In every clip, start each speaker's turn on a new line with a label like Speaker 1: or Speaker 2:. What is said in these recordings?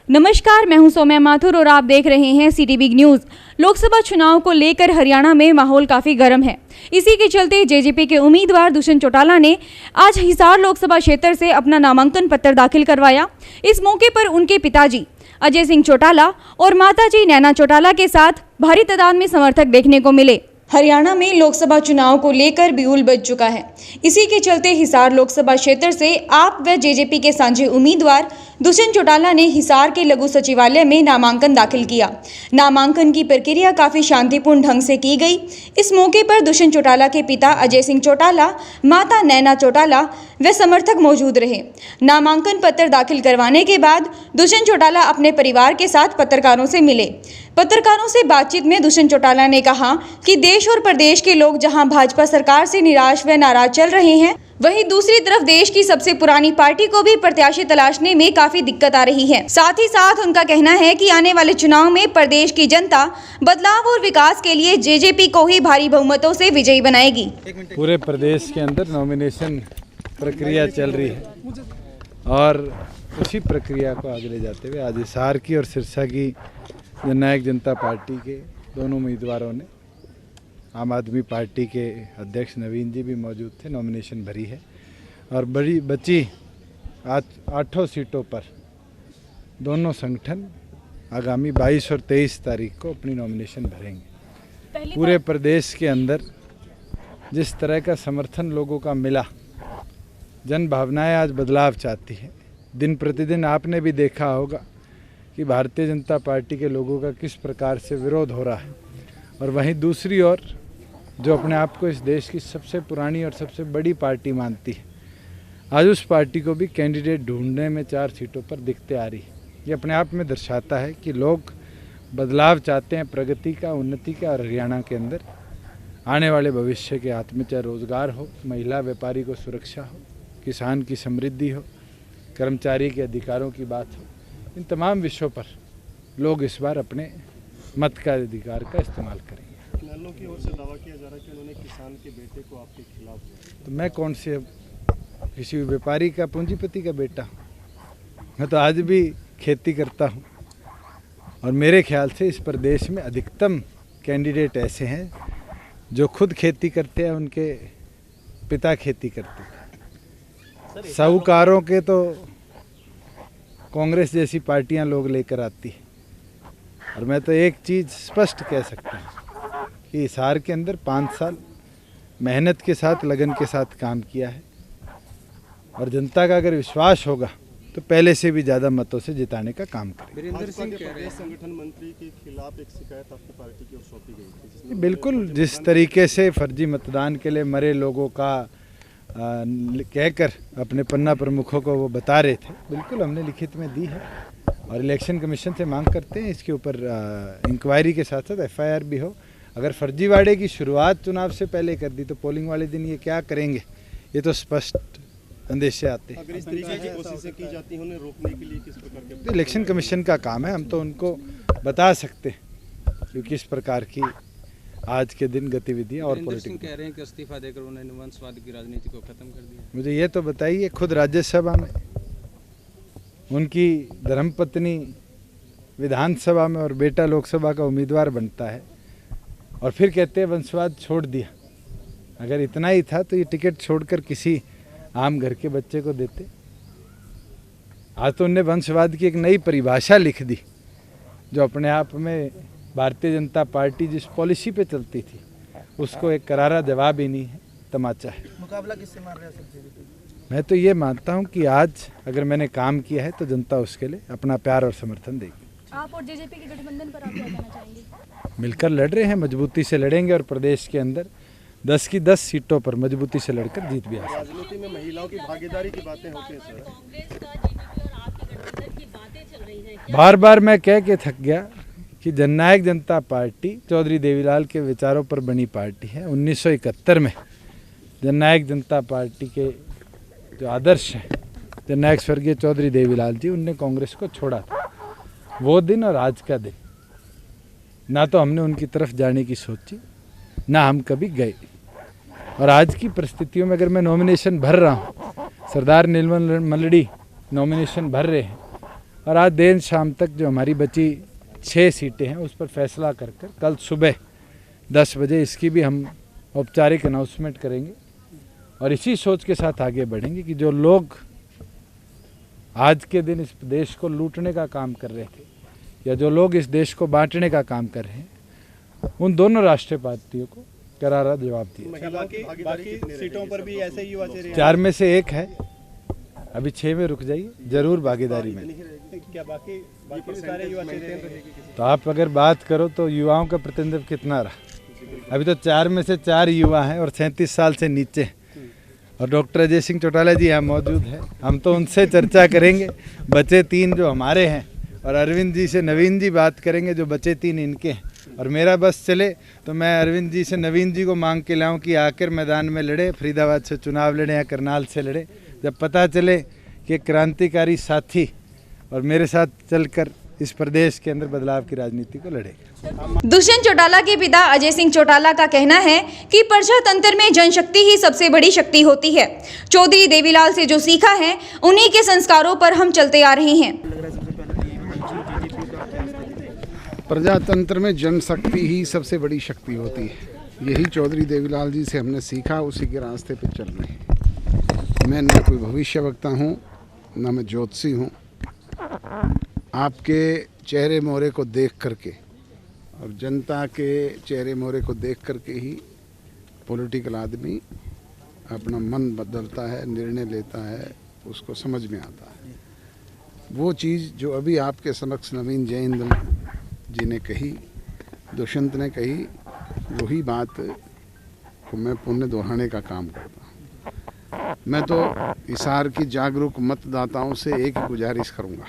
Speaker 1: नमस्कार, मैं हूं सौम्या माथुर और आप देख रहे हैं सिटी बिग न्यूज। लोकसभा चुनाव को लेकर हरियाणा में माहौल काफी गर्म है। इसी के चलते जेजेपी के उम्मीदवार दुष्यंत चौटाला ने आज हिसार लोकसभा क्षेत्र से अपना नामांकन पत्र दाखिल करवाया। इस मौके पर उनके पिताजी अजय सिंह चौटाला और माताजी नैना चौटाला के साथ भारी तादाद में समर्थक देखने को मिले। हरियाणा में लोकसभा चुनाव को लेकर बिगुल बज चुका है। इसी के चलते हिसार लोकसभा क्षेत्र से आप व जेजेपी के साझे उम्मीदवार दुष्यंत चौटाला ने हिसार के लघु सचिवालय में नामांकन दाखिल किया। नामांकन की प्रक्रिया काफी शांतिपूर्ण ढंग से की गई। इस मौके पर दुष्यंत चौटाला के पिता अजय सिंह चौटाला, माता नैना चौटाला व समर्थक मौजूद रहे। नामांकन पत्र दाखिल करवाने के बाद दुष्यंत चौटाला अपने परिवार के साथ पत्रकारों से मिले। पत्रकारों से बातचीत में दुष्यंत चौटाला ने कहा कि देश और प्रदेश के लोग जहां भाजपा सरकार से निराश व नाराज चल रहे हैं, वहीं दूसरी तरफ देश की सबसे पुरानी पार्टी को भी प्रत्याशी तलाशने में काफी दिक्कत आ रही है। साथ ही साथ उनका कहना है कि आने वाले चुनाव में प्रदेश की जनता बदलाव और विकास के लिए जेजेपी को ही भारी बहुमतों से विजयी बनाएगी।
Speaker 2: पूरे प्रदेश के अंदर नॉमिनेशन प्रक्रिया चल रही है और उसी प्रक्रिया को आगे ले जाते हुए आज हिसार की और सिरसा की जननायक जनता पार्टी के दोनों उम्मीदवारों ने, आम आदमी पार्टी के अध्यक्ष नवीन जी भी मौजूद थे, नॉमिनेशन भरी है और बड़ी बची आज 8 सीटों पर दोनों संगठन आगामी 22 और 23 तारीख को अपनी नॉमिनेशन भरेंगे। पूरे प्रदेश के अंदर जिस तरह का समर्थन लोगों का मिला, जन भावनाएं आज बदलाव चाहती है। दिन प्रतिदिन आपने भी देखा होगा कि भारतीय जनता पार्टी के लोगों का किस प्रकार से विरोध हो रहा है और वहीं दूसरी ओर जो अपने आप को इस देश की सबसे पुरानी और सबसे बड़ी पार्टी मानती है, आज उस पार्टी को भी कैंडिडेट ढूंढने में 4 सीटों पर दिखते आ रही है। ये अपने आप में दर्शाता है कि लोग बदलाव चाहते हैं, प्रगति का, उन्नति का, और हरियाणा के अंदर आने वाले भविष्य के हाथ में चाहे रोजगार हो, महिला व्यापारी को सुरक्षा हो, किसान की समृद्धि हो, कर्मचारी के अधिकारों की बात हो, इन तमाम विषयों पर लोग इस बार अपने मत का अधिकार का इस्तेमाल करेंगे।
Speaker 3: किसानों की ओर से दावा किया जा रहा है कि उन्होंने किसान के बेटे को आपके खिलाफ दिया।
Speaker 2: तो मैं कौन से किसी व्यापारी का, पूंजीपति का बेटा हूँ? मैं तो आज भी खेती करता हूँ और मेरे ख्याल से इस प्रदेश में अधिकतम कैंडिडेट ऐसे हैं जो खुद खेती करते हैं, उनके पिता खेती करते हैं। साहूकारों के तो कांग्रेस जैसी पार्टियां लोग लेकर आती है और मैं तो एक चीज़ स्पष्ट कह सकता हूँ कि हिसार के अंदर 5 साल मेहनत के साथ, लगन के साथ काम किया है और जनता का अगर विश्वास होगा तो पहले से भी ज़्यादा मतों से जिताने का काम करेंगे।
Speaker 3: वीरेंद्र सिंह कह रहे हैं संगठन मंत्री के खिलाफ एक शिकायत आपकी पार्टी की ओर सौंपी गई थी।
Speaker 2: बिल्कुल, जिस तरीके से फर्जी मतदान के लिए मरे लोगों का कहकर अपने पन्ना प्रमुखों को वो बता रहे थे, बिल्कुल हमने लिखित में दी है और इलेक्शन कमीशन से मांग करते हैं इसके ऊपर इंक्वायरी के साथ साथ FIR भी हो। अगर फर्जीवाड़े की शुरुआत चुनाव से पहले कर दी तो पोलिंग वाले दिन ये क्या करेंगे, ये तो स्पष्ट अंदेशे आते हैं।
Speaker 3: अगर इस तरीके की कोशिशें की जाती हैं उन्हें रोकने के लिए किस प्रकार के?
Speaker 2: तो इलेक्शन कमीशन का काम है, हम तो उनको बता सकते हैं कि किस प्रकार की आज के दिन गतिविधियां और पॉलिटिक्स
Speaker 4: कह रहे हैं कि इस्तीफा देकर उन्होंने वंशवाद की राजनीति को खत्म कर दिया।
Speaker 2: मुझे ये तो बताइए, खुद राज्यसभा में उनकी धर्मपत्नी विधानसभा में और बेटा लोकसभा का उम्मीदवार बनता है और फिर कहते हैं वंशवाद छोड़ दिया। अगर इतना ही था तो ये टिकट छोड़कर किसी आम घर के बच्चे को देते। आज तो उनने वंशवाद की एक नई परिभाषा लिख दी जो अपने आप में भारतीय जनता पार्टी जिस पॉलिसी पे चलती थी उसको एक करारा जवाब ही नहीं है, तमाचा है।
Speaker 5: मुकाबला किससे मार रहे हैं?
Speaker 2: मैं तो ये मानता हूँ कि आज अगर मैंने काम किया है तो जनता उसके लिए अपना प्यार और समर्थन देगी।
Speaker 1: आप और जेजेपी के गठबंधन पर आप क्या कहना चाहेंगे?
Speaker 2: मिलकर लड़ रहे हैं, मजबूती से लड़ेंगे और प्रदेश के अंदर 10 की 10 सीटों पर मजबूती से लड़कर जीत भी हासिल।
Speaker 3: राजनीति में महिलाओं की भागीदारी की बातें होती हैं सर।
Speaker 2: बार बार मैं कह के थक गया कि जननायक जनता पार्टी चौधरी देवीलाल के विचारों पर बनी पार्टी है। 1971 में जननायक जनता पार्टी के जो आदर्श हैं, जननायक स्वर्गीय चौधरी देवीलाल जी, उनने कांग्रेस को छोड़ा था। वो दिन और आज का दिन, ना तो हमने उनकी तरफ जाने की सोची, ना हम कभी गए। और आज की परिस्थितियों में अगर मैं नॉमिनेशन भर रहा हूँ, सरदार नीलमल मलड़ी नॉमिनेशन भर रहे हैं और आज देर शाम तक जो हमारी बची 6 सीटें हैं उस पर फैसला कर कल सुबह 10 बजे इसकी भी हम औपचारिक अनाउंसमेंट करेंगे और इसी सोच के साथ आगे बढ़ेंगे कि जो लोग आज के दिन इस देश को लूटने का काम कर रहे थे या जो लोग इस देश को बांटने का काम कर रहे हैं उन दोनों राष्ट्रीय पार्टियों को करारा जवाब दिया।
Speaker 3: बाकी सीटों पर भी ऐसे ही युवा चेहरे
Speaker 2: 4 में से 1 है, अभी 6 में रुक जाइए, जरूर भागीदारी में।
Speaker 3: क्या बाकी सारे युवा चेहरे?
Speaker 2: तो आप अगर बात करो तो युवाओं का प्रतिनिधित्व कितना रहा? अभी तो 4 में से 4 युवा हैं और 37 साल से नीचे हैं। और डॉक्टर अजय सिंह चौटाला जी यहाँ मौजूद हैं, हम तो उनसे चर्चा करेंगे। बचे 3 जो हमारे हैं और अरविंद जी से नवीन जी बात करेंगे जो बचे 3 इनके हैं। और मेरा बस चले तो मैं अरविंद जी से नवीन जी को मांग के लाऊं कि आकर मैदान में लड़े, फरीदाबाद से चुनाव लड़े या करनाल से लड़े, जब पता चले कि क्रांतिकारी साथी और मेरे साथ चलकर इस प्रदेश के अंदर बदलाव की राजनीति को लड़ेगा।
Speaker 1: दुष्यंत चौटाला के पिता अजय सिंह चौटाला का कहना है कि प्रजातंत्र में जनशक्ति ही सबसे बड़ी शक्ति होती है। चौधरी देवीलाल से जो सीखा है उन्हीं के संस्कारों पर हम चलते आ रहे हैं।
Speaker 5: प्रजातंत्र में जनशक्ति ही सबसे बड़ी शक्ति होती है। यही चौधरी देवीलाल जी से हमने सीखा, उसी के रास्ते पे चल रहे हैं। मैं न कोई भविष्य वक्ता हूँ, न मैं ज्योतिषी हूँ। आपके चेहरे मोहरे को देख करके और जनता के चेहरे मोहरे को देख करके ही पॉलिटिकल आदमी अपना मन बदलता है, निर्णय लेता है, उसको समझ में आता है। वो चीज़ जो अभी आपके समक्ष नवीन जयेंद्र जी ने कही, दुष्यंत ने कही, वही बात को मैं पुण्य दोहराने का काम करता हूँ। मैं तो हिसार की जागरूक मतदाताओं से एक ही गुजारिश करूँगा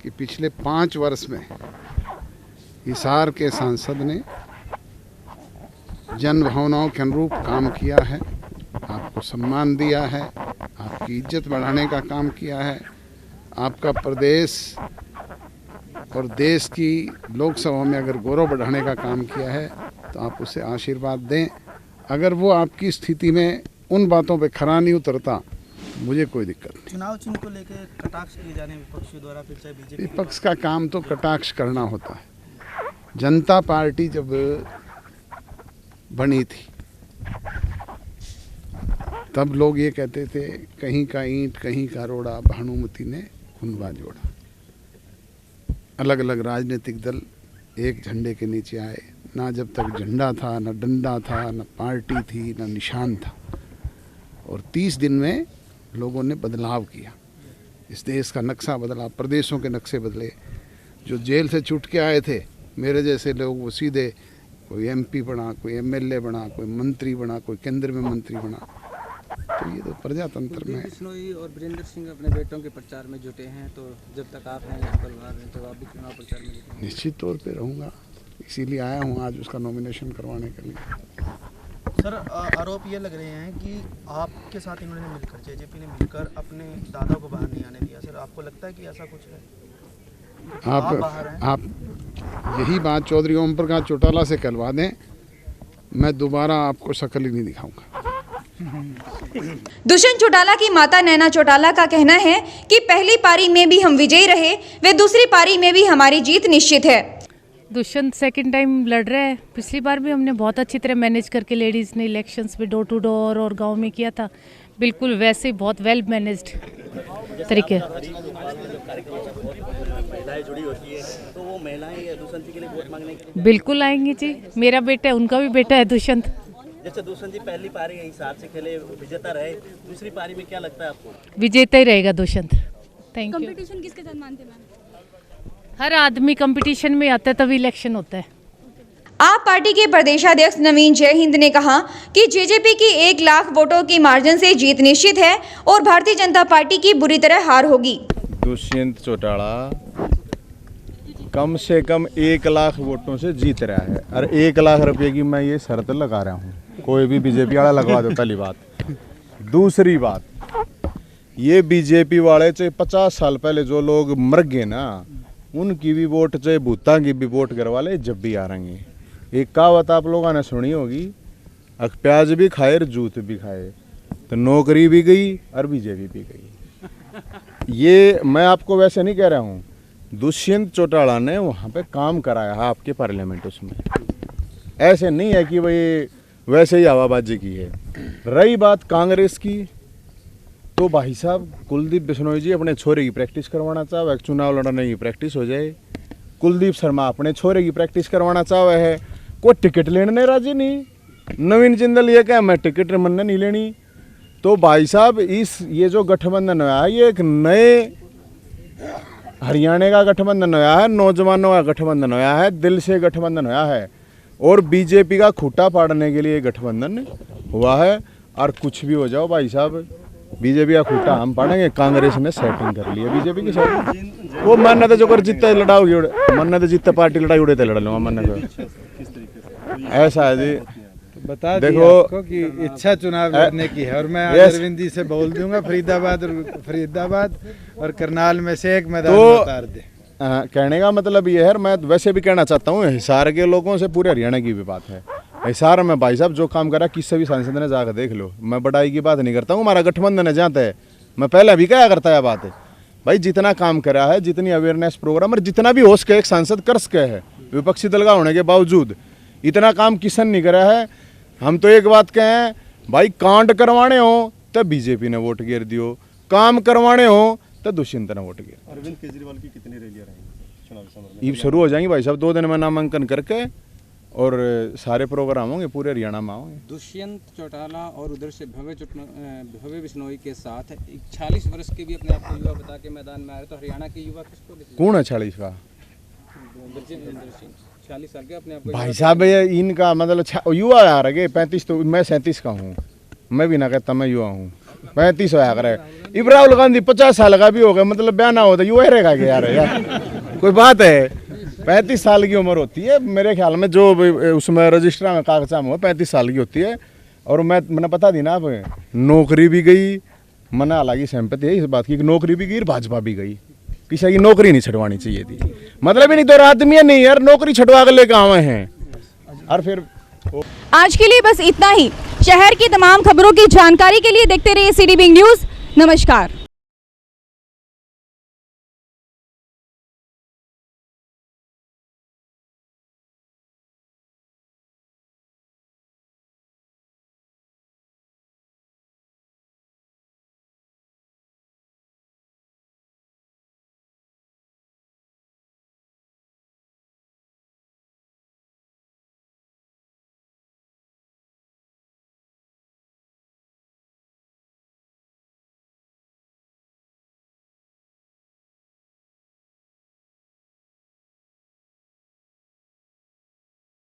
Speaker 5: कि पिछले 5 वर्ष में हिसार के सांसद ने जन भावनाओं के अनुरूप काम किया है, आपको सम्मान दिया है, आपकी इज्जत बढ़ाने का काम किया है, आपका प्रदेश और देश की लोकसभा में अगर गौरव बढ़ाने का काम किया है तो आप उसे आशीर्वाद दें। अगर वो आपकी स्थिति में उन बातों पे खरा नहीं उतरता, मुझे कोई दिक्कत नहीं।
Speaker 6: चुनाव चिन्ह को लेकर कटाक्ष किए जाने विपक्षियों द्वारा, फिर चाहे बीजेपी,
Speaker 5: विपक्ष का काम तो कटाक्ष करना होता है। जनता पार्टी जब बनी थी तब लोग ये कहते थे कहीं का ईंट कहीं का रोड़ा, भानुमति ने खुनवा जोड़ा। अलग अलग राजनीतिक दल एक झंडे के नीचे आए, ना जब तक झंडा था, ना डंडा था, ना पार्टी थी, ना निशान था। और 30 दिन में लोगों ने बदलाव किया, इस देश का नक्शा बदला, प्रदेशों के नक्शे बदले। जो जेल से छूट के आए थे मेरे जैसे लोग, वो सीधे कोई MP बना, कोई MLA बना, कोई मंत्री बना, कोई केंद्र में मंत्री बना। तो ये तो प्रजातंत्र में
Speaker 4: बिश्नोई और वीरेंद्र सिंह अपने बेटों के प्रचार में जुटे हैं, तो जब तक आप हैं यहाँ पर बाहर हैं तो आप भी चुनाव प्रचार में जुटे हैं।
Speaker 5: निश्चित तौर पे रहूँगा, इसीलिए आया हूँ आज उसका नॉमिनेशन करवाने के लिए।
Speaker 6: सर आरोप ये लग रहे हैं कि आपके साथ इन्होंने मिलकर, JJP ने मिलकर अपने दादा को बाहर नहीं आने दिया। सर आपको लगता है कि ऐसा कुछ है?
Speaker 5: आप यही बात चौधरी ओम प्रकाश चौटाला से करवा दें, मैं दोबारा आपको शक्ल ही नहीं दिखाऊंगा।
Speaker 1: दुष्यंत चौटाला की माता नैना चौटाला का कहना है कि पहली पारी में भी हम विजयी रहे, वे दूसरी पारी में भी हमारी जीत निश्चित है।
Speaker 7: दुष्यंत सेकंड टाइम लड़ रहे हैं। पिछली बार भी हमने बहुत अच्छी तरह मैनेज करके लेडीज़ ने इलेक्शंस में डोर टू डोर और गांव में किया था, बिल्कुल वैसे ही बहुत वेल मैनेज्ड तरीके।
Speaker 6: महिलाएं जुड़ी होती है तो वो महिलाएं दुष्यंत जी के लिए वोट मांगने के लिए
Speaker 7: बिल्कुल आएंगी जी। मेरा बेटा है, उनका भी बेटा है दुष्यंत।
Speaker 6: जैसे दुष्यंत जी पहली पारी हिसार से खेले, विजेता रहे, दूसरी पारी में क्या लगता है आपको?
Speaker 7: विजेता ही रहेगा दुष्यंत। Thank you.
Speaker 1: कंपटीशन किसके साथ मानते हैं मैम?
Speaker 7: हर आदमी कंपटीशन में आता है तभी इलेक्शन होता है।
Speaker 1: आप पार्टी के प्रदेशाध्यक्ष नवीन जयहिंद ने कहा कि JJP की 1 लाख वोटों की मार्जिन से जीत निश्चित है और भारतीय जनता पार्टी की बुरी तरह हार होगी।
Speaker 8: दुष्यंत चौटाला कम से कम 1 लाख वोटों से जीत रहा है और 1 लाख रुपए की मैं ये शर्त लगा रहा हूँ, कोई भी बीजेपी वाला लगवा दो। पहली बात। दूसरी बात, ये बीजेपी वाले चाहे 50 साल पहले जो लोग मर गए ना, उनकी भी वोट चाहे भूता की भी वोट करवा ले, जब भी आ रहेंगे। एक कहावत आप लोगों ने सुनी होगी, प्याज भी खाए और जूत भी खाए, तो नौकरी भी गई और बीजेपी भी गई। ये मैं आपको वैसे नहीं कह रहा हूँ, दुष्यंत चौटाला ने वहाँ पे काम कराया है आपके पार्लियामेंट उसमें, ऐसे नहीं है कि भाई वैसे ही हवाबाजी की है। रही बात कांग्रेस की, तो भाई साहब कुलदीप बिश्नोई जी अपने छोरे की प्रैक्टिस करवाना चाहे, चुनाव लड़ने की प्रैक्टिस हो जाए। कुलदीप शर्मा अपने छोरे की प्रैक्टिस करवाना चाहे है, कोई टिकट लेने राजी नहीं। नवीन जिंदल ये क्या मैं टिकट मन नहीं लेनी। तो भाई साहब ये जो गठबंधन हुआ है, ये एक नए हरियाणा का गठबंधन हुआ है, नौजवानों का गठबंधन हुआ है, दिल से गठबंधन हुआ है, और बीजेपी का खूंटा पाड़ने के लिए गठबंधन हुआ है। और कुछ भी हो जाओ भाई साहब, बीजेपी का खूंटा हम पाड़ेंगे। कांग्रेस ने सेटिंग कर ली है बीजेपी की सेटिंग। वो मन तो जो कर जितने लड़ाओगी, मन तो जितने पार्टी लड़ाई उड़े तो लड़ लूँगा, मन तो ऐसा है जी।
Speaker 2: बता
Speaker 8: देखो
Speaker 2: आपको कि इच्छा चुनाव लड़ने की है, और मैं अरविंद जी से बोल दूंगा फरीदाबाद और करनाल में से एक मैदान में उतार दे।
Speaker 8: कहने का मतलब ये है, मैं वैसे भी कहना चाहता हूँ, हिसार के लोगों से पूरे हरियाणा की भी बात है। हिसार में भाई साहब जो काम करा किसी भी सांसद ने जाकर देख लो, मैं बड़ाई की बात नहीं करता हूँ, हमारा गठबंधन है जहाँ तक, मैं पहले भी कहा करता है बात है भाई, जितना काम करा है, जितनी अवेयरनेस प्रोग्राम और जितना भी हो सके एक सांसद कर सके है, विपक्षी दल का होने के बावजूद इतना काम किसन नहीं करा है। हम तो एक बात कहें भाई, कांड करवाने हो तब बीजेपी ने वोट गिर दियो, काम करवाने हो तब दुष्यंत ने वोट गिर।
Speaker 3: अरविंद केजरीवाल की कितनी रैलियां रहेंगी चुनावी समर में?
Speaker 8: ये शुरू हो जाएंगी भाई साहब, 2 दिन में नामांकन करके, और सारे प्रोग्राम होंगे पूरे हरियाणा में होंगे।
Speaker 4: दुष्यंत चौटाला और उधर से भव्य बिश्नोई के साथ 40 वर्ष के भी अपने आप को युवा बता के मैदान में आ रहे, तो हरियाणा के युवा किसको देखेंगे?
Speaker 8: कौन है 40 का?
Speaker 4: 40 साल के अपने आप को
Speaker 8: भाई साहब ये इनका मतलब युवा आ रहे 35, तो मैं 37 का हूँ, मैं भी ना कहता मैं युवा हूँ। 35 होया करे, इब्राहिम गांधी 50 साल का भी हो गया, मतलब ब्याह ना होता युवा रहेगा क्या यार कोई बात है? 35 साल की उम्र होती है मेरे ख्याल में, जो उसमें रजिस्टर में कागजा में 35 साल की होती है। और मैंने बता दी ना, अब नौकरी भी गई, मैंने हालांकि सहमति है इस बात की, नौकरी भी गई, भाजपा भी गई, किसी की नौकरी नहीं छुड़वानी चाहिए थी। मतलब ही नहीं, 2 आदमी नहीं यार नौकरी छुड़वा कर लेके आए हैं। और फिर
Speaker 1: आज के लिए बस इतना ही। शहर की तमाम खबरों की जानकारी के लिए देखते रहिए सिटी बिग न्यूज़। नमस्कार।